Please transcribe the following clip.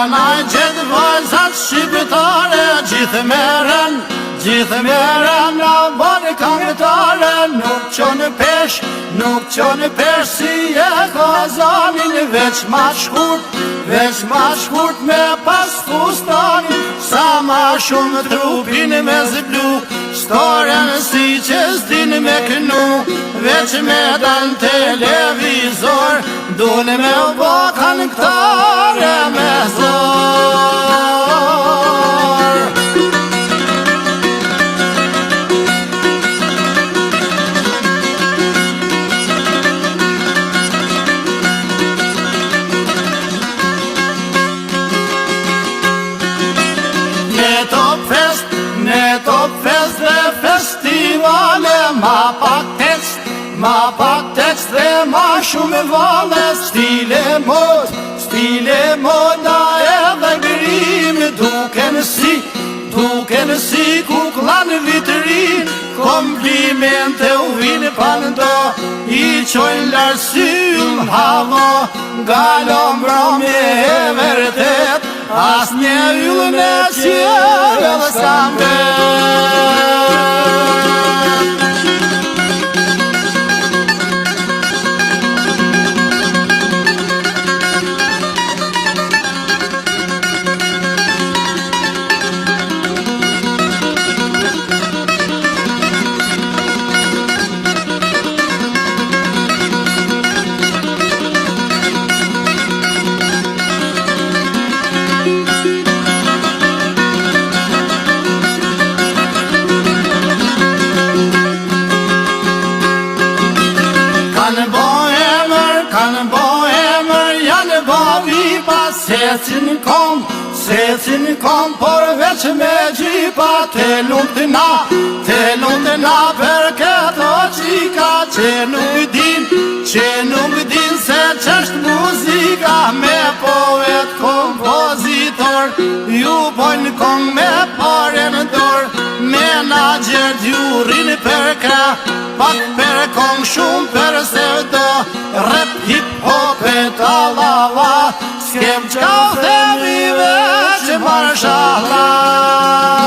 na gjithë vajzat shqiptare, gjithë merën na bërë këngëtare. Nuk qonë pesh si e Kazanin, veç ma shkurt me pas fustanin. Sa ma shumë trupin me zblu, storen si që s'din me kënu. Veç me dal televizor, dune me u bo këngëtare me zor. Ne top fest dhe festivale, ma pak tekst dhe ma shumë vale. Stile moda edhe grim, duken si kuklan vitrin. Komplimente u vinë pando, I qojnë larsyll havo. Galon bromi e vërtet, as një yllën e qjellë s'kam Kanë bo emër, janë bo vipa, secin kom, por veç me gjipa. Te lutë na për këto qika, që nuk din se qësht muzika. Me poet kompozitor, ju bojnë kong me pare në dor. Menager t'jurin për kra, pak për kong shumë për sevdo. Rap, hip-hop e talava, s'kem qau themi veç marshallah.